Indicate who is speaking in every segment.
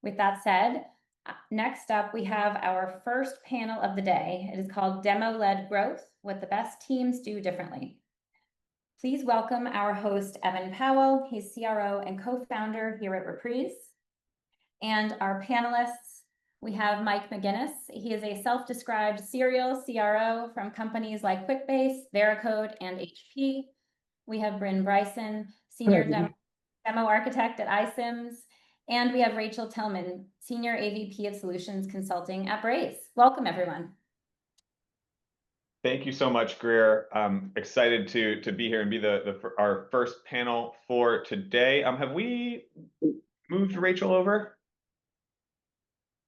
Speaker 1: With that said, next up, we have our first panel of the day. It is called Demo-Led Growth, What the Best Teams Do Differently. Please welcome our host, Evan Powell. He's CRO and co-founder here at Reprise. And our panelists, we have Mike McGinnis. He is a self-described serial CRO from companies like QuickBase, Veracode, and HP. We have Bryn Bryson, senior demo architect at iCIMS. And we have Rachel Tillman, Senior AVP of Solutions Consulting at Braze. Welcome, everyone.
Speaker 2: Thank you so much, Greer. I'm excited to be here and be our first panel for today. Have we moved Rachel over?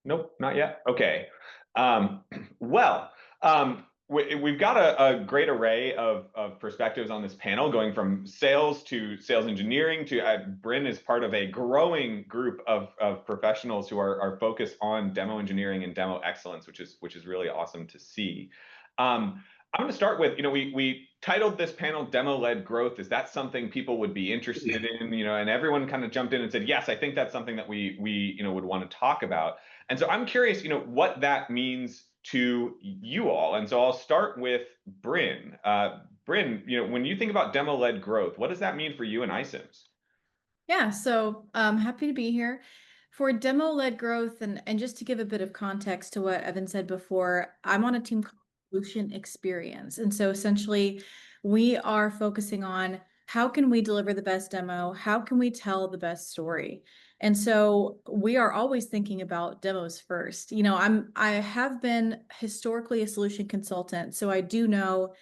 Speaker 2: Nope, not yet. Okay. We've got a great array of perspectives on this panel, going from sales to sales engineering to Bryn is part of a growing group of professionals who are focused on demo engineering and demo excellence, which is really awesome to see. I'm going to start with, we titled this panel Demo-Led Growth. Is that something people would be interested in? And everyone kind of jumped in and said, yes, I think that's something that we would want to talk about. And so I'm curious, what that means to you all. And so I'll start with Bryn. Bryn, when you think about demo-led growth, what does that mean for you and iCIMS?
Speaker 3: Yeah, so I'm happy to be here. For demo-led growth, and just to give a bit of context to what Evan said before, I'm on a team called Solution Experience. And so essentially, we are focusing on how can we deliver the best demo? How can we tell the best story? And so we are always thinking about demos first. I have been historically a solution consultant, so I do know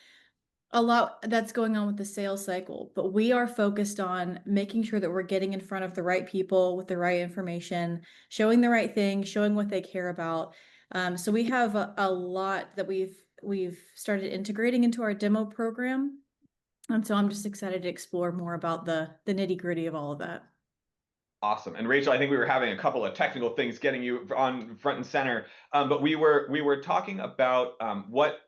Speaker 3: a lot that's going on with the sales cycle, but we are focused on making sure that we're getting in front of the right people with the right information, showing the right thing, showing what they care about. So we have a lot that we've started integrating into our demo program. And so I'm just excited to explore more about the nitty-gritty of all of that.
Speaker 2: Awesome. And Rachel, I think we were having a couple of technical things getting you on front and center, but we were talking about what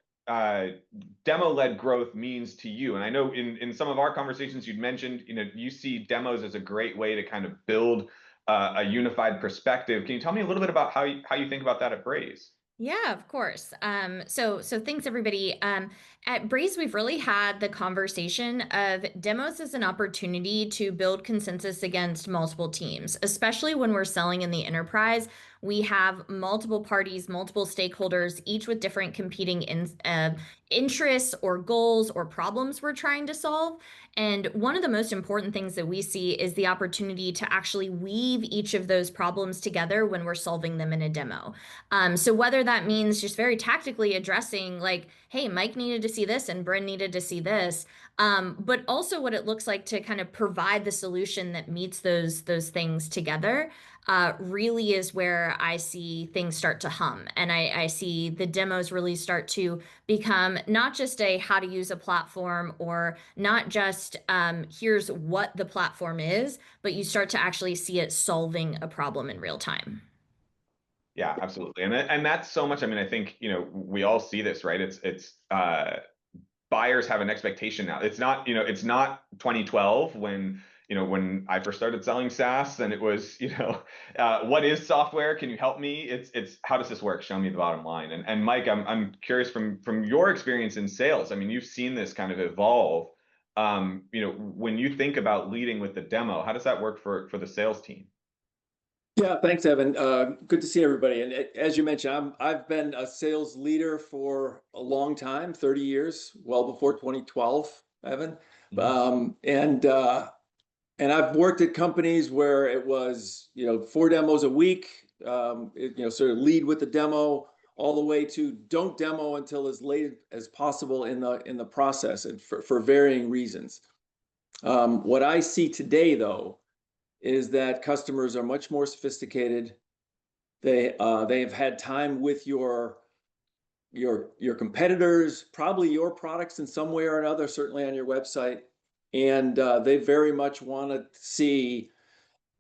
Speaker 2: demo-led growth means to you. And I know in some of our conversations you'd mentioned, you see demos as a great way to kind of build a unified perspective. Can you tell me a little bit about how you think about that at Braze?
Speaker 4: Yeah, of course. So thanks everybody. At Braze, we've really had the conversation of demos as an opportunity to build consensus against multiple teams, especially when we're selling in the enterprise. We have multiple parties, multiple stakeholders, each with different competing interests or goals or problems we're trying to solve. And one of the most important things that we see is the opportunity to actually weave each of those problems together when we're solving them in a demo. So whether that means just very tactically addressing like, hey, Mike needed to see this and Bryn needed to see this, but also what it looks like to kind of provide the solution that meets those things together, really is where I see things start to hum. And I see the demos really start to become not just a how to use a platform or not just here's what the platform is, but you start to actually see it solving a problem in real time.
Speaker 2: Yeah, absolutely. And that's so much. I mean, I think, we all see this, right? It's buyers have an expectation now. It's not 2012 when I first started selling SaaS and it was, what is software? Can you help me? It's how does this work? Show me the bottom line. And Mike, I'm curious from your experience in sales. I mean, you've seen this kind of evolve. When you think about leading with the demo, how does that work for the sales team?
Speaker 5: Yeah, thanks, Evan. Good to see everybody. And as you mentioned, I've been a sales leader for a long time, 30 years, well before 2012, Evan. And I've worked at companies where it was, 4 demos a week, sort of lead with the demo, all the way to don't demo until as late as possible in the process, and for varying reasons. What I see today, though, is that customers are much more sophisticated. They have had time with your competitors, probably your products in some way or another, certainly on your website, and they very much want to see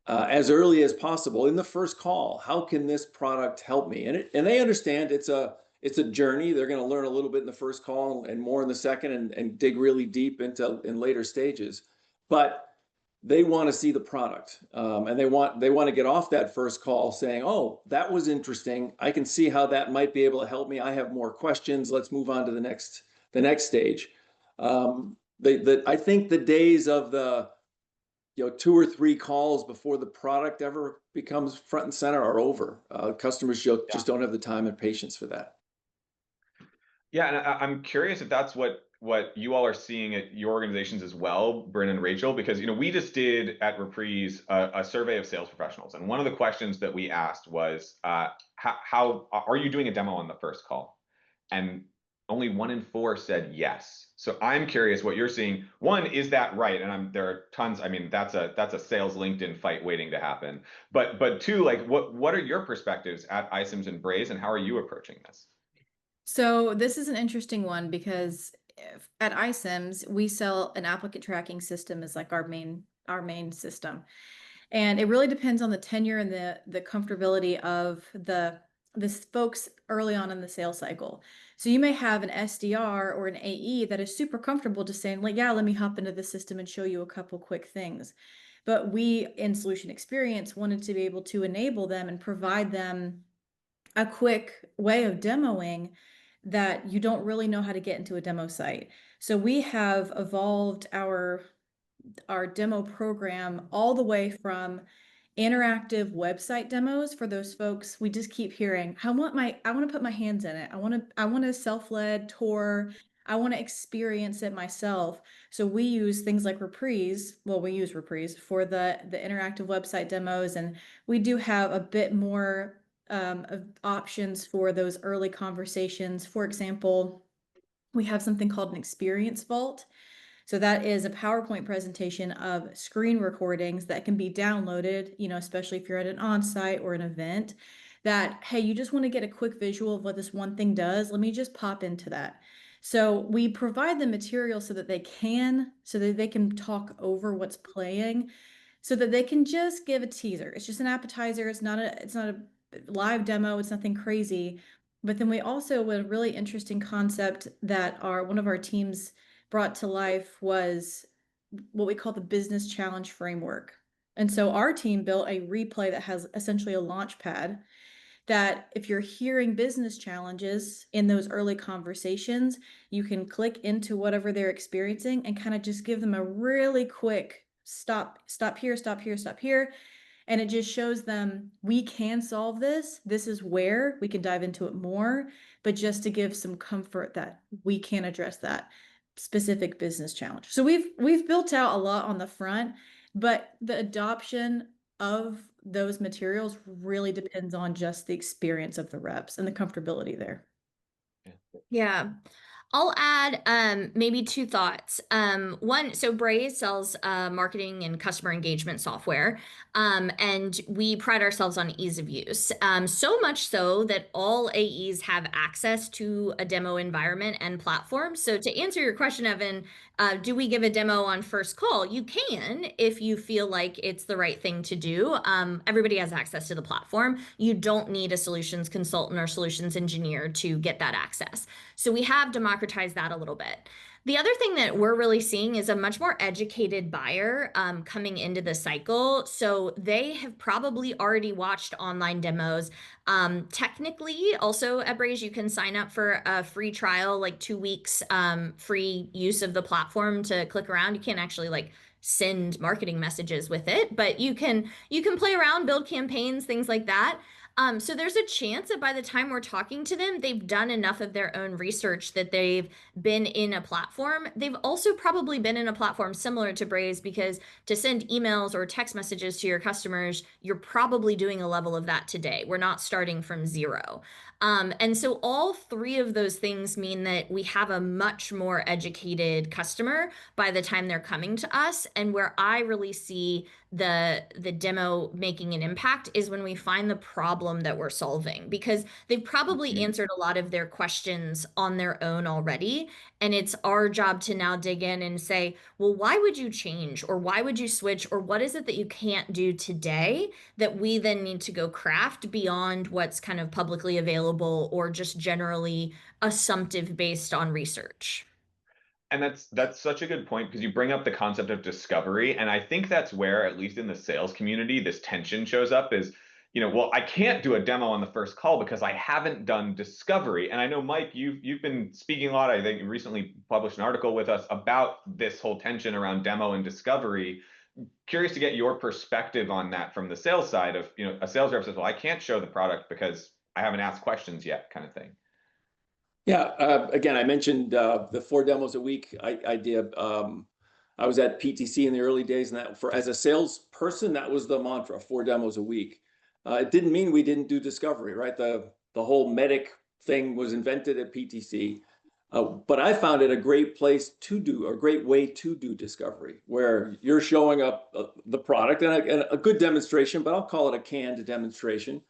Speaker 5: as early as possible in the first call, how can this product help me? And they understand it's a journey. They're going to learn a little bit in the first call and more in the second, and dig really deep in later stages. But they want to see the product, and they want to get off that first call saying, "Oh, that was interesting. I can see how that might be able to help me. I have more questions. Let's move on to the next stage." I think the days of the 2 or 3 calls before the product ever becomes front and center are over. Customers just don't have the time and patience for that.
Speaker 2: Yeah, and I'm curious if that's what you all are seeing at your organizations as well, Bryn and Rachel, because we just did at Reprise a survey of sales professionals, and one of the questions that we asked was, how are you doing a demo on the first call? And only 1 in 4 said yes. So I'm curious what you're seeing. One, is that right? And there are tons. I mean, that's a sales LinkedIn fight waiting to happen. But 2, like what are your perspectives at iCIMS and Braze, and how are you approaching this?
Speaker 3: So this is an interesting one because at iCIMS, we sell an applicant tracking system as like our main system. And it really depends on the tenure and the comfortability of the folks early on in the sales cycle. So you may have an SDR or an AE that is super comfortable just saying, like, yeah, let me hop into the system and show you a couple quick things. But we in Solution Experience wanted to be able to enable them and provide them a quick way of demoing that you don't really know how to get into a demo site. So we have evolved our demo program all the way from interactive website demos for those folks. We just keep hearing, I want to put my hands in it. I want a self-led tour. I want to experience it myself. So we use things like Reprise. Well, we use Reprise for the interactive website demos, and we do have a bit more of options for those early conversations. For example, we have something called an experience vault. So that is a PowerPoint presentation of screen recordings that can be downloaded, especially if you're at an on-site or an event, that, hey, you just want to get a quick visual of what this one thing does. Let me just pop into that. So we provide the material so that they can talk over what's playing, so that they can just give a teaser. It's just an appetizer. It's not a live demo. It's nothing crazy. But then we also, with a really interesting concept that one of our teams brought to life was what we call the business challenge framework. And so our team built a replay that has essentially a launch pad that if you're hearing business challenges in those early conversations, you can click into whatever they're experiencing and kind of just give them a really quick stop here, stop here, stop here. And it just shows them, we can solve this. This is where we can dive into it more, but just to give some comfort that we can address that specific business challenge. So we've built out a lot on the front, but the adoption of those materials really depends on just the experience of the reps and the comfortability there.
Speaker 4: Yeah. I'll add maybe 2 thoughts. One, so Braze sells marketing and customer engagement software, and we pride ourselves on ease of use. So much so that all AEs have access to a demo environment and platform. So to answer your question, Evan, do we give a demo on first call? You can, if you feel like it's the right thing to do. Everybody has access to the platform. You don't need a solutions consultant or solutions engineer to get that access. So we have democratized that a little bit. The other thing that we're really seeing is a much more educated buyer coming into the cycle. So they have probably already watched online demos. Technically, also at Braze, you can sign up for a free trial, like 2 weeks free use of the platform to click around. You can't actually like send marketing messages with it, but you can play around, build campaigns, things like that. So there's a chance that by the time we're talking to them, they've done enough of their own research that they've been in a platform. They've also probably been in a platform similar to Braze, because to send emails or text messages to your customers, you're probably doing a level of that today. We're not starting from zero. And so all 3 of those things mean that we have a much more educated customer by the time they're coming to us. And where I really see the demo making an impact is when we find the problem that we're solving, because they've probably answered a lot of their questions on their own already. And it's our job to now dig in and say, well, why would you change, or why would you switch, or what is it that you can't do today that we then need to go craft beyond what's kind of publicly available or just generally assumptive based on research?
Speaker 2: And that's such a good point because you bring up the concept of discovery. And I think that's where, at least in the sales community, this tension shows up is, well, I can't do a demo on the first call because I haven't done discovery. And I know, Mike, you've been speaking a lot. I think you recently published an article with us about this whole tension around demo and discovery. Curious to get your perspective on that from the sales side of, a sales rep says, well, I can't show the product because I haven't asked questions yet, kind of thing.
Speaker 5: Yeah, again, I mentioned the 4 demos a week idea. I was at PTC in the early days, and that as a salesperson, that was the mantra: 4 demos a week. It didn't mean we didn't do discovery, right? The whole medic thing was invented at PTC, but I found it a great place to do, a great way to do discovery, where you're showing up the product and a good demonstration, but I'll call it a canned demonstration.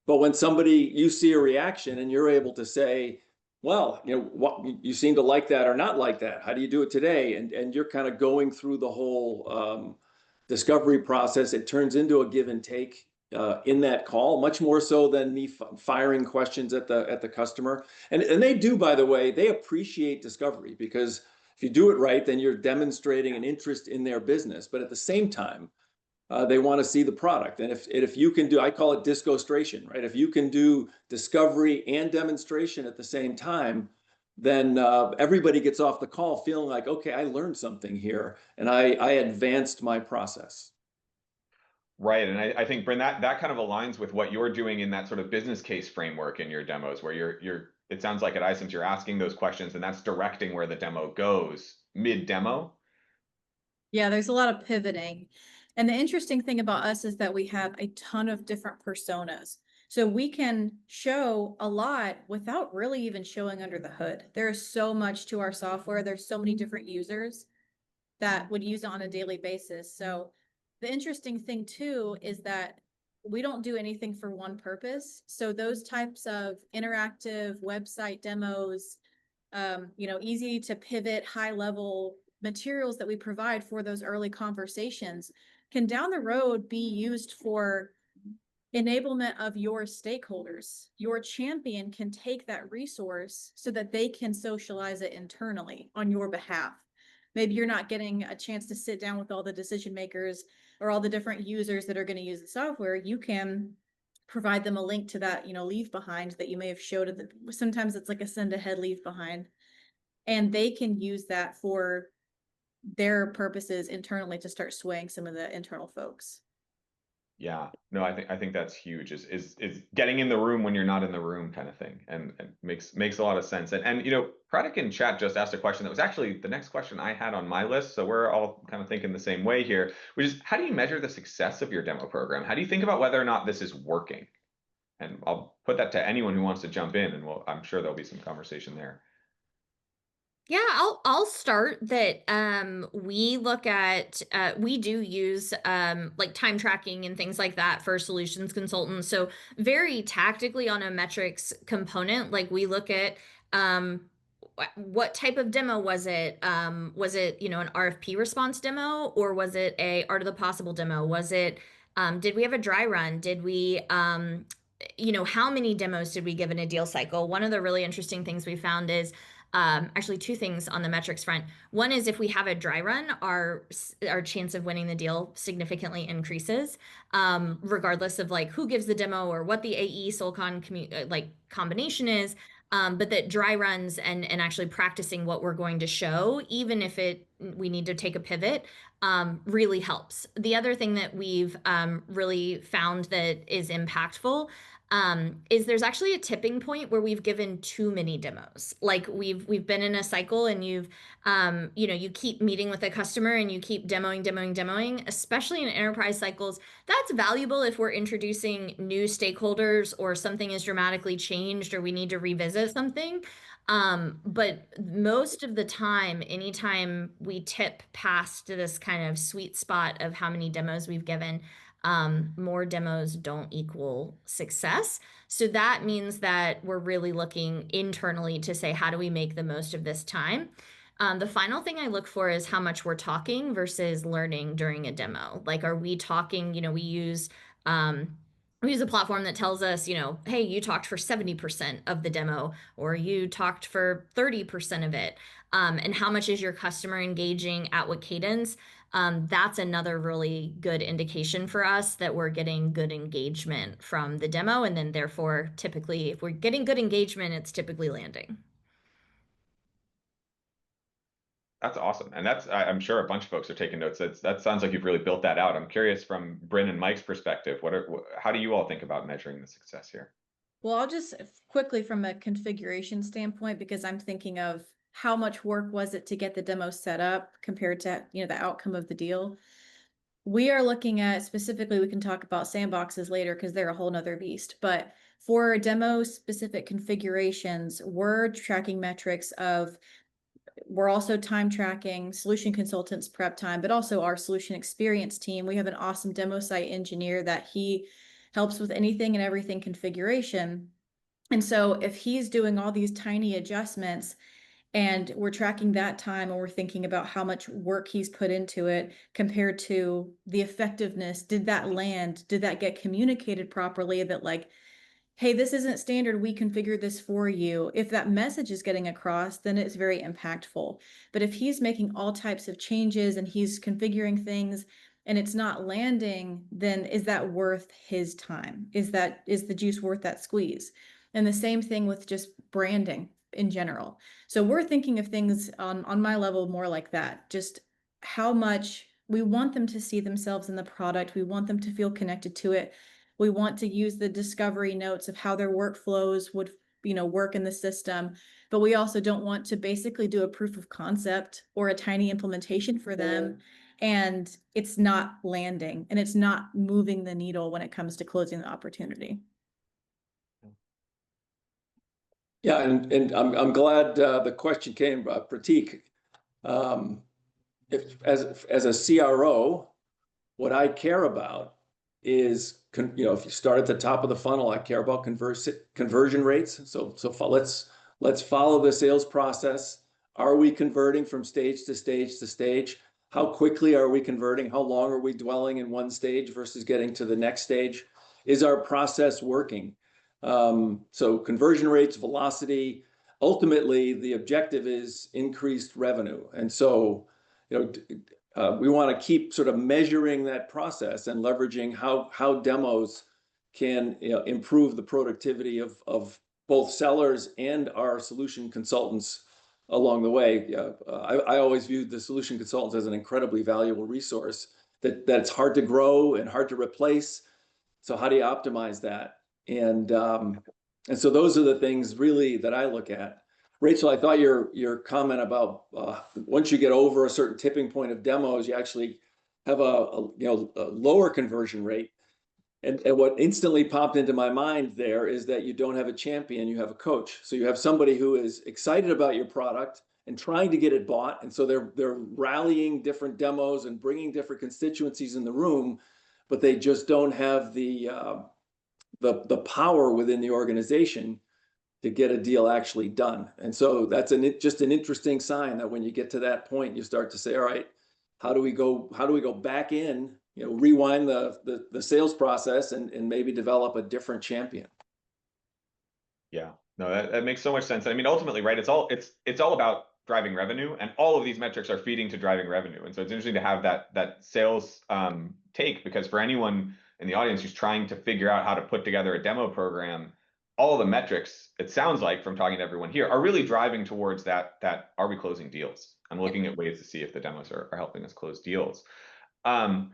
Speaker 5: But when you see a reaction and you're able to say, well, what you seem to like that or not like that. How do you do it today? And you're kind of going through the whole discovery process. It turns into a give and take in that call, much more so than me firing questions at the customer. And they do, by the way, they appreciate discovery, because if you do it right, then you're demonstrating an interest in their business. But at the same time, they want to see the product. And if you can do, I call it discostration, right? If you can do discovery and demonstration at the same time, then everybody gets off the call feeling like, okay, I learned something here and I advanced my process.
Speaker 2: Right. And I think, Bryn, that kind of aligns with what you're doing in that sort of business case framework in your demos, where it sounds like at iCIMS you're asking those questions and that's directing where the demo goes mid-demo.
Speaker 3: Yeah, there's a lot of pivoting. And the interesting thing about us is that we have a ton of different personas. So we can show a lot without really even showing under the hood. There is so much to our software. There's so many different users that would use it on a daily basis. So the interesting thing too is that we don't do anything for one purpose. So those types of interactive website demos, easy to pivot, high level materials that we provide for those early conversations can down the road be used for enablement of your stakeholders. Your champion can take that resource so that they can socialize it internally on your behalf. Maybe you're not getting a chance to sit down with all the decision makers or all the different users that are going to use the software. You can provide them a link to that, leave behind that you may have showed at sometimes it's like a send ahead leave behind, and they can use that for their purposes internally to start swaying some of the internal folks.
Speaker 2: Yeah, no, I think that's huge. Is getting in the room when you're not in the room, kind of thing, and makes a lot of sense. And Product in chat just asked a question that was actually the next question I had on my list. So we're all kind of thinking the same way here, which is, how do you measure the success of your demo program? How do you think about whether or not this is working? And I'll put that to anyone who wants to jump in, and I'm sure there'll be some conversation there.
Speaker 4: Yeah, I'll start that. We look at we do use like time tracking and things like that for solutions consultants. So very tactically on a metrics component, like we look at what type of demo was it? Was it, an RFP response demo, or was it a art of the possible demo? Was it did we have a dry run? Did we how many demos did we give in a deal cycle? One of the really interesting things we found is actually 2 things on the metrics front. One is, if we have a dry run, our chance of winning the deal significantly increases, regardless of like who gives the demo or what the AE SolCon combination is. But that dry runs and actually practicing what we're going to show, even if we need to take a pivot, really helps. The other thing that we've really found that is impactful is there's actually a tipping point where we've given too many demos. Like we've been in a cycle, and you keep meeting with a customer and you keep demoing, especially in enterprise cycles. That's valuable if we're introducing new stakeholders or something has dramatically changed or we need to revisit something. But most of the time, anytime we tip past this kind of sweet spot of how many demos we've given, more demos don't equal success. So that means that we're really looking internally to say, how do we make the most of this time? The final thing I look for is how much we're talking versus learning during a demo. Like, are we talking, we use a platform that tells us, hey, you talked for 70% of the demo, or you talked for 30% of it. and how much is your customer engaging at what cadence. That's another really good indication for us that we're getting good engagement from the demo. And then therefore, typically, if we're getting good engagement, it's typically landing.
Speaker 2: That's awesome. And I'm sure a bunch of folks are taking notes. That sounds like you've really built that out. I'm curious from Bryn and Mike's perspective, how do you all think about measuring the success here?
Speaker 3: Well, I'll just quickly from a configuration standpoint, because I'm thinking of how much work was it to get the demo set up compared to, the outcome of the deal. We are looking at specifically, we can talk about sandboxes later because they're a whole nother beast, but for demo specific configurations, we're tracking metrics of, we're also time tracking solution consultants prep time, but also our solution experience team. We have an awesome demo site engineer that he helps with anything and everything configuration. And so if he's doing all these tiny adjustments and we're tracking that time and we're thinking about how much work he's put into it compared to the effectiveness, did that land? Did that get communicated properly? That like, hey, this isn't standard, we configured this for you. If that message is getting across, then it's very impactful. But if he's making all types of changes and he's configuring things and it's not landing, then is that worth his time? Is the juice worth that squeeze? And the same thing with just branding in general. So we're thinking of things on my level more like that, just how much we want them to see themselves in the product. We want them to feel connected to it. We want to use the discovery notes of how their workflows would, work in the system. But we also don't want to basically do a proof of concept or a tiny implementation for them. And it's not landing and it's not moving the needle when it comes to closing the opportunity.
Speaker 5: Yeah, and I'm glad the question came, Pratik. As a CRO, what I care about is, if you start at the top of the funnel, I care about conversion rates. So let's follow the sales process. Are we converting from stage to stage to stage? How quickly are we converting? How long are we dwelling in one stage versus getting to the next stage? Is our process working? So conversion rates, velocity, ultimately the objective is increased revenue. And so, we want to keep sort of measuring that process and leveraging how demos can improve the productivity of both sellers and our solution consultants along the way. I always viewed the solution consultants as an incredibly valuable resource that's hard to grow and hard to replace. So how do you optimize that? And so those are the things really that I look at. Rachel, I thought your comment about once you get over a certain tipping point of demos, you actually have a lower conversion rate. And what instantly popped into my mind there is that you don't have a champion, you have a coach. So you have somebody who is excited about your product and trying to get it bought. And so they're rallying different demos and bringing different constituencies in the room, but they just don't have the power within the organization to get a deal actually done. And so that's just an interesting sign that when you get to that point, you start to say, all right, how do we go back in, rewind the sales process and maybe develop a different champion?
Speaker 2: Yeah, no, that makes so much sense. I mean, ultimately, right, it's all about driving revenue, and all of these metrics are feeding to driving revenue. And so it's interesting to have that sales take, because for anyone in the audience who's trying to figure out how to put together a demo program, all the metrics, it sounds like from talking to everyone here, are really driving towards that are we closing deals? I'm looking at ways to see if the demos are helping us close deals. I'm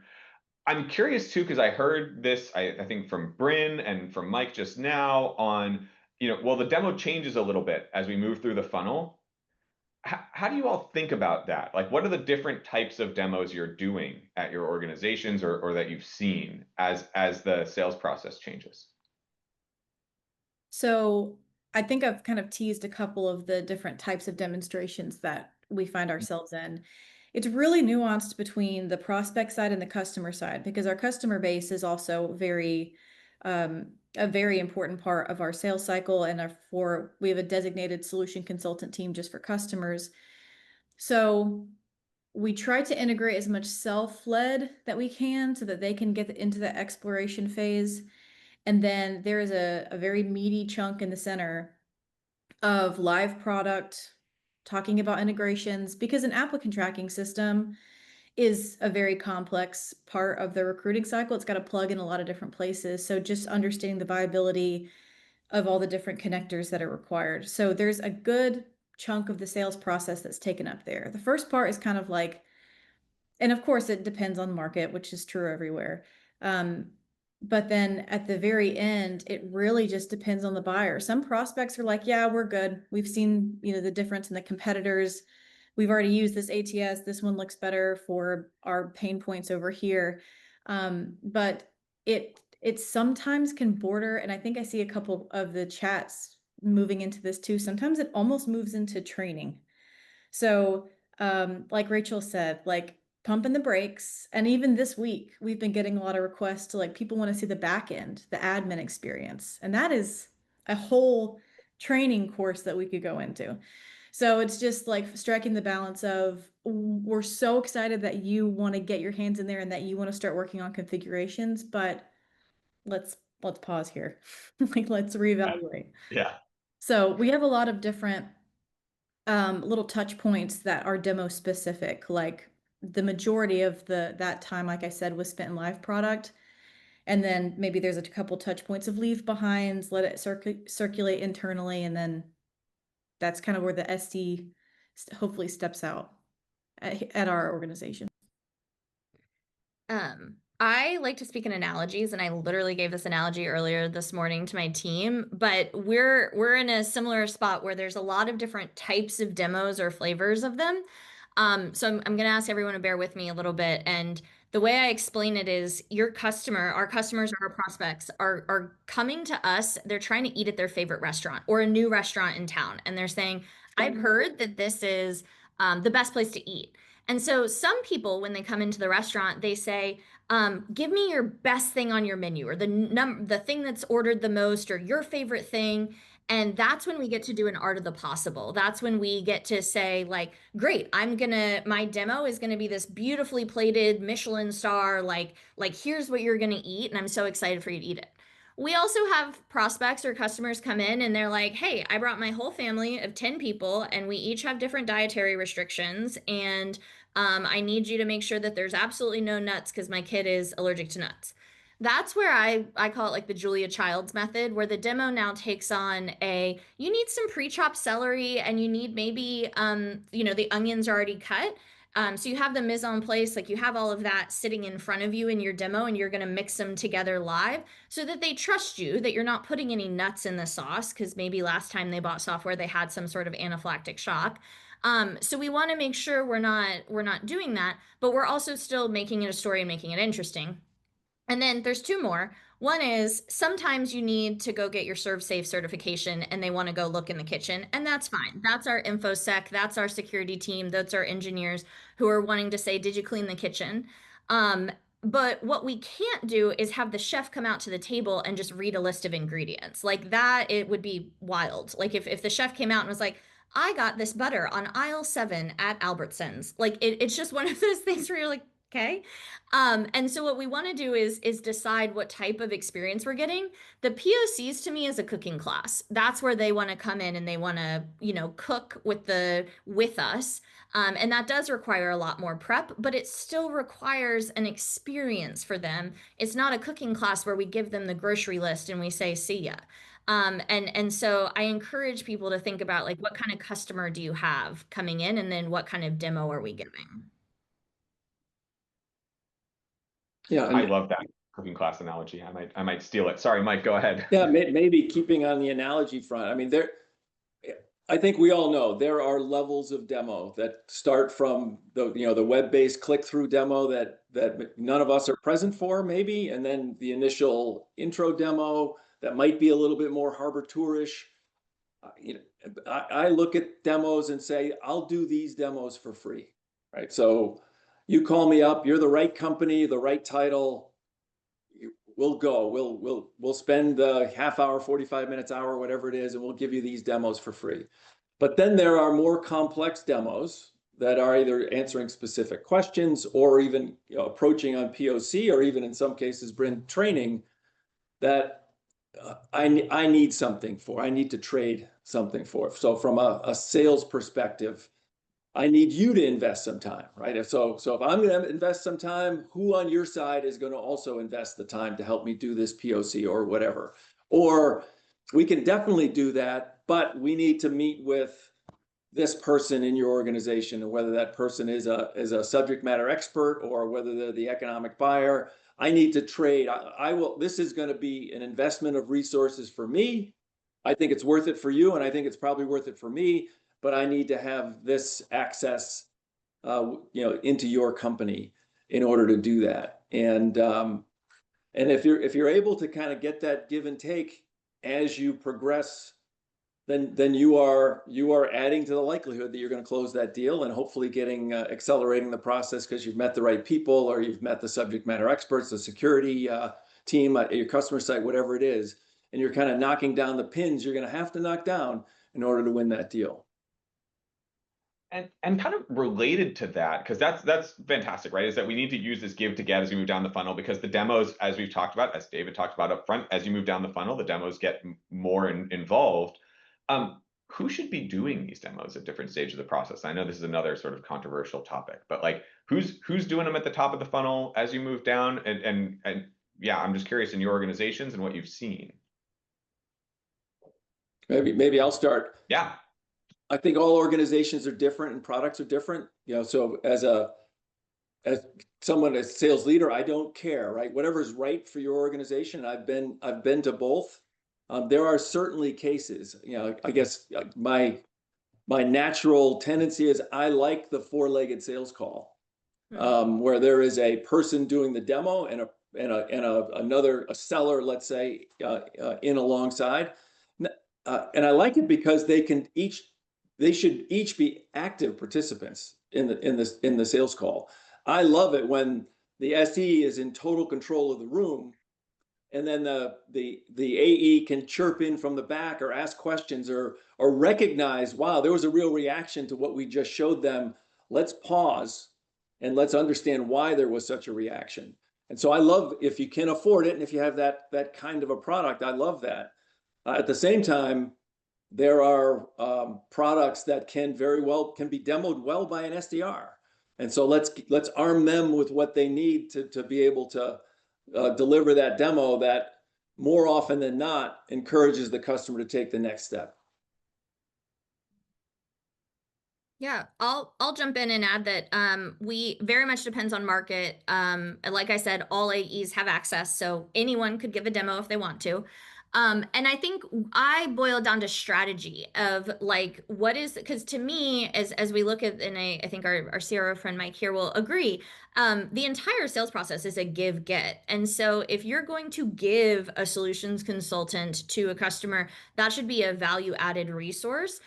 Speaker 2: curious too, because I heard this, I think from Bryn and from Mike just now on, well, the demo changes a little bit as we move through the funnel. How do you all think about that? Like, what are the different types of demos you're doing at your organizations or that you've seen as the sales process changes?
Speaker 3: So I think I've kind of teased a couple of the different types of demonstrations that we find ourselves in. It's really nuanced between the prospect side and the customer side, because our customer base is also a very important part of our sales cycle, and we have a designated solution consultant team just for customers. So we try to integrate as much self-led that we can so that they can get into the exploration phase. And then there is a very meaty chunk in the center of live product talking about integrations, because an applicant tracking system is a very complex part of the recruiting cycle. It's got to plug in a lot of different places. So just understanding the viability of all the different connectors that are required. So there's a good chunk of the sales process that's taken up there. The first part is kind of like, and of course it depends on the market, which is true everywhere. But then at the very end, it really just depends on the buyer. Some prospects are like, yeah, we're good. We've seen, the difference in the competitors. We've already used this ATS. This one looks better for our pain points over here. But it sometimes can border, and I think I see a couple of the chats moving into this too. Sometimes it almost moves into training. So like Rachel said, like pumping the brakes. And even this week, we've been getting a lot of requests to, like, people want to see the back end, the admin experience. And that is a whole training course that we could go into. So it's just like striking the balance of, we're so excited that you want to get your hands in there and that you want to start working on configurations, but let's pause here. Like, let's reevaluate.
Speaker 2: Yeah.
Speaker 3: So we have a lot of different little touch points that are demo specific. Like the majority of that time, like I said, was spent in live product. And then maybe there's a couple touch points of leave behinds, let it circulate internally. And then that's kind of where the SD hopefully steps out at our organization.
Speaker 4: I like to speak in analogies, and I literally gave this analogy earlier this morning to my team, but we're in a similar spot where there's a lot of different types of demos or flavors of them. So I'm going to ask everyone to bear with me a little bit. And the way I explain it is, our customers or our prospects are coming to us. They're trying to eat at their favorite restaurant or a new restaurant in town. And they're saying, I've heard that this is the best place to eat. And so some people, when they come into the restaurant, they say, give me your best thing on your menu, or the thing that's ordered the most, or your favorite thing. And that's when we get to do an art of the possible. That's when we get to say, like, great, my demo is gonna be this beautifully plated Michelin star, like here's what you're gonna eat, and I'm so excited for you to eat it. We also have prospects or customers come in and they're like, hey, I brought my whole family of 10 people and we each have different dietary restrictions, and I need you to make sure that there's absolutely no nuts because my kid is allergic to nuts. That's where I call it like the Julia Childs method, where the demo now takes on you need some pre-chopped celery, and you need maybe, the onions are already cut. So you have the mise en place, like you have all of that sitting in front of you in your demo, and you're going to mix them together live so that they trust you, that you're not putting any nuts in the sauce, because maybe last time they bought software, they had some sort of anaphylactic shock. So we want to make sure we're not doing that, but we're also still making it a story and making it interesting. And then there's two more. One is, sometimes you need to go get your ServSafe certification and they want to go look in the kitchen, and that's fine. That's our InfoSec, that's our security team, that's our engineers who are wanting to say, did you clean the kitchen? But what we can't do is have the chef come out to the table and just read a list of ingredients. Like that, it would be wild. Like if the chef came out and was like, I got this butter on aisle 7 at Albertsons. Like it's just one of those things where you're like, okay. And so what we want to do is decide what type of experience we're getting. The POCs, to me, is a cooking class. That's where they want to come in and they want to, cook with us. And that does require a lot more prep, but it still requires an experience for them. It's not a cooking class where we give them the grocery list and we say, see ya. And so I encourage people to think about, like, what kind of customer do you have coming in, and then what kind of demo are we giving?
Speaker 5: Yeah,
Speaker 2: I love that cooking class analogy. I might steal it. Sorry, Mike, go ahead.
Speaker 5: Yeah, maybe keeping on the analogy front. I mean, I think we all know there are levels of demo that start from the web-based click-through demo that none of us are present for, maybe, and then the initial intro demo that might be a little bit more Harbor Tourish. I look at demos and say, I'll do these demos for free, right? So you call me up, you're the right company, the right title, we'll go. We'll spend the half hour, 45 minutes, hour, whatever it is, and we'll give you these demos for free. But then there are more complex demos that are either answering specific questions or even approaching on POC, or even in some cases bring training that I need something for. I need to trade something for. So from a sales perspective, I need you to invest some time, right? So if I'm going to invest some time, who on your side is going to also invest the time to help me do this POC or whatever? Or we can definitely do that, but we need to meet with this person in your organization, and whether that person is a subject matter expert or whether they're the economic buyer. I need to trade. I will. This is going to be an investment of resources for me. I think it's worth it for you, and I think it's probably worth it for me. But I need to have this access, into your company in order to do that. And if you're able to kind of get that give and take as you progress, then you are adding to the likelihood that you're going to close that deal, and hopefully accelerating the process because you've met the right people, or you've met the subject matter experts, the security team at your customer site, whatever it is, and you're kind of knocking down the pins you're going to have to knock down in order to win that deal.
Speaker 2: And kind of related to that, because that's fantastic, right? Is that we need to use this give to get as we move down the funnel, because the demos, as we've talked about, as David talked about up front, as you move down the funnel, the demos get more involved. Who should be doing these demos at different stages of the process? I know this is another sort of controversial topic, but like who's doing them at the top of the funnel as you move down? And yeah, I'm just curious in your organizations and what you've seen.
Speaker 5: Maybe I'll start.
Speaker 2: Yeah.
Speaker 5: I think all organizations are different and products are different. So as someone, as sales leader, I don't care, right? Whatever's right for your organization. I've been to both. There are certainly cases, I guess my natural tendency is I like the four-legged sales call, where there is a person doing the demo and a seller, let's say, in alongside. And I like it because they should each be active participants in the sales call. I love it when the SE is in total control of the room, and then the AE can chirp in from the back or ask questions or recognize, wow, there was a real reaction to what we just showed them. Let's pause and let's understand why there was such a reaction. And so I love, if you can afford it and if you have that kind of a product, I love that. At the same time, there are products that can be demoed well by an SDR. And so let's arm them with what they need to be able to deliver that demo that more often than not encourages the customer to take the next step.
Speaker 4: Yeah, I'll jump in and add that we very much depends on market. Like I said, all AEs have access, so anyone could give a demo if they want to. And I think I boil down to strategy of like, because to me, as we look at, and I think our CRO friend Mike here will agree, the entire sales process is a give get. And so if you're going to give a solutions consultant to a customer, that should be a value added resource.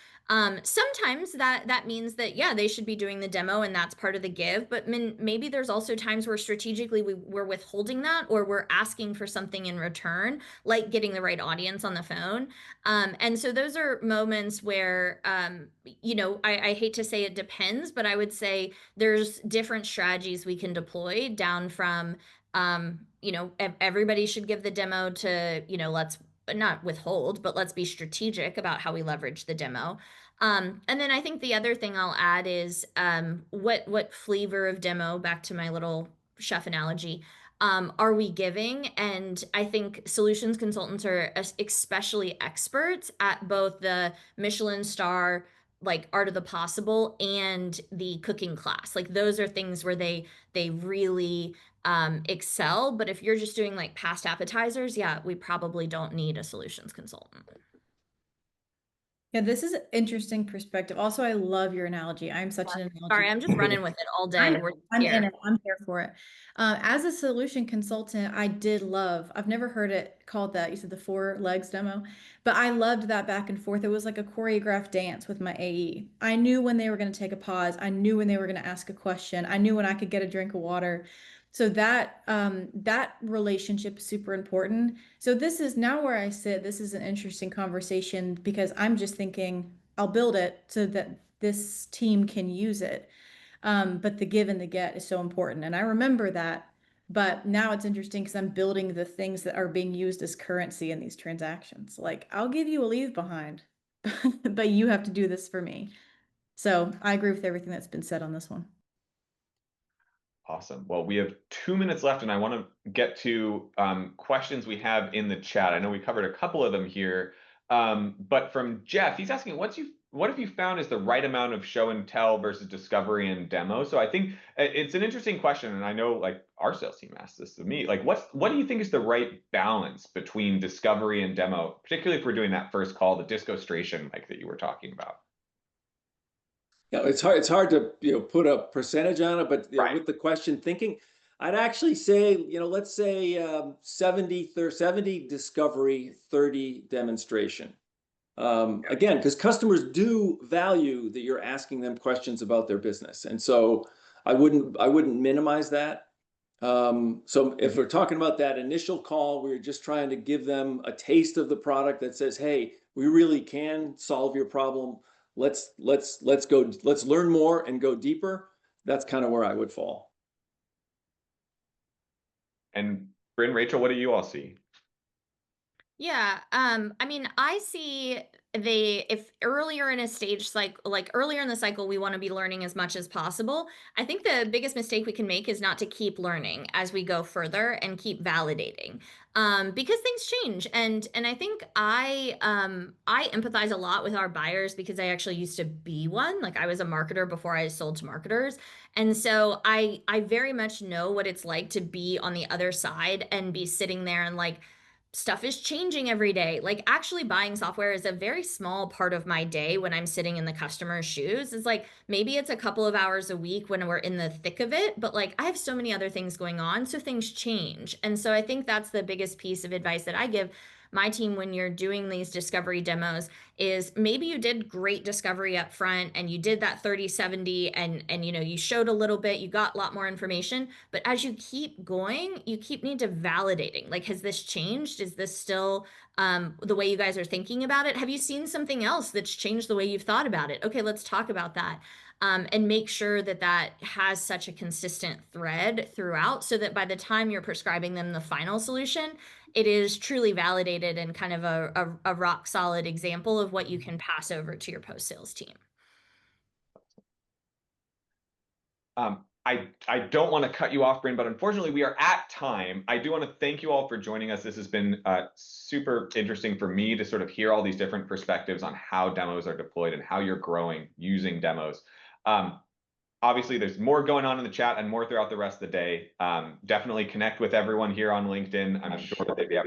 Speaker 4: Sometimes that means that, yeah, they should be doing the demo and that's part of the give, but maybe there's also times where strategically we're withholding that, or we're asking for something in return, like getting the right audience on the phone. And so those are moments where, I hate to say it depends, but I would say there's different strategies we can deploy down from, everybody should give the demo to, let's not withhold, but let's be strategic about how we leverage the demo. And then I think the other thing I'll add is what flavor of demo, back to my little chef analogy, are we giving? And I think solutions consultants are especially experts at both the Michelin star, like art of the possible, and the cooking class. Like those are things where they really excel. But if you're just doing like past appetizers, yeah, we probably don't need a solutions consultant.
Speaker 3: Yeah, this is an interesting perspective. Also, I love your analogy. I'm such an analogy.
Speaker 4: Sorry, I'm just running with it all day.
Speaker 3: I'm in it. I'm here for it. As a solution consultant, I've never heard it called that. You said the 4 legs demo, but I loved that back and forth. It was like a choreographed dance with my AE. I knew when they were going to take a pause. I knew when they were going to ask a question. I knew when I could get a drink of water. So that relationship is super important. So this is now where I sit. This is an interesting conversation because I'm just thinking I'll build it so that this team can use it. But the give and the get is so important. And I remember that, but now it's interesting because I'm building the things that are being used as currency in these transactions. Like, I'll give you a leave behind. but you have to do this for me. So I agree with everything that's been said on this one.
Speaker 2: Awesome. Well, we have 2 minutes left, and I want to get to questions we have in the chat. I know we covered a couple of them here, but from Jeff, he's asking, what have you found is the right amount of show and tell versus discovery and demo? So I think it's an interesting question, and I know like our sales team asked this of me. Like, what do you think is the right balance between discovery and demo, particularly if we're doing that first call, the discostration, like that you were talking about?
Speaker 5: Yeah, it's hard to put a percentage on it, but
Speaker 2: Right.
Speaker 5: with the question thinking, I'd actually say let's say 70 discovery, 30 demonstration. Again, because customers do value that you're asking them questions about their business, and so I wouldn't minimize that. So if we're talking about that initial call, we're just trying to give them a taste of the product that says, hey, we really can solve your problem. Let's learn more and go deeper. That's kind of where I would fall.
Speaker 2: And Bryn, Rachel, what do you all see?
Speaker 4: Yeah, I mean, I see if earlier in a stage, like earlier in the cycle, we want to be learning as much as possible. I think the biggest mistake we can make is not to keep learning as we go further and keep validating, because things change. And I think I empathize a lot with our buyers because I actually used to be one. Like I was a marketer before I sold to marketers. And so I very much know what it's like to be on the other side and be sitting there and like, stuff is changing every day. Like actually buying software is a very small part of my day when I'm sitting in the customer's shoes. It's like maybe it's a couple of hours a week when we're in the thick of it, but like I have so many other things going on, so things change. And so I think that's the biggest piece of advice that I give my team when you're doing these discovery demos is maybe you did great discovery up front and you did that 30-70 and you showed a little bit, you got a lot more information, but as you keep going, you keep need to validating. Like, has this changed? Is this still the way you guys are thinking about it? Have you seen something else that's changed the way you've thought about it? Okay, let's talk about that. And make sure that that has such a consistent thread throughout so that by the time you're prescribing them the final solution, it is truly validated and kind of a rock solid example of what you can pass over to your post-sales team.
Speaker 2: I don't want to cut you off, Bryn, but unfortunately we are at time. I do want to thank you all for joining us. This has been super interesting for me to sort of hear all these different perspectives on how demos are deployed and how you're growing using demos. Obviously, there's more going on in the chat and more throughout the rest of the day. Definitely connect with everyone here on LinkedIn. I'm sure that they have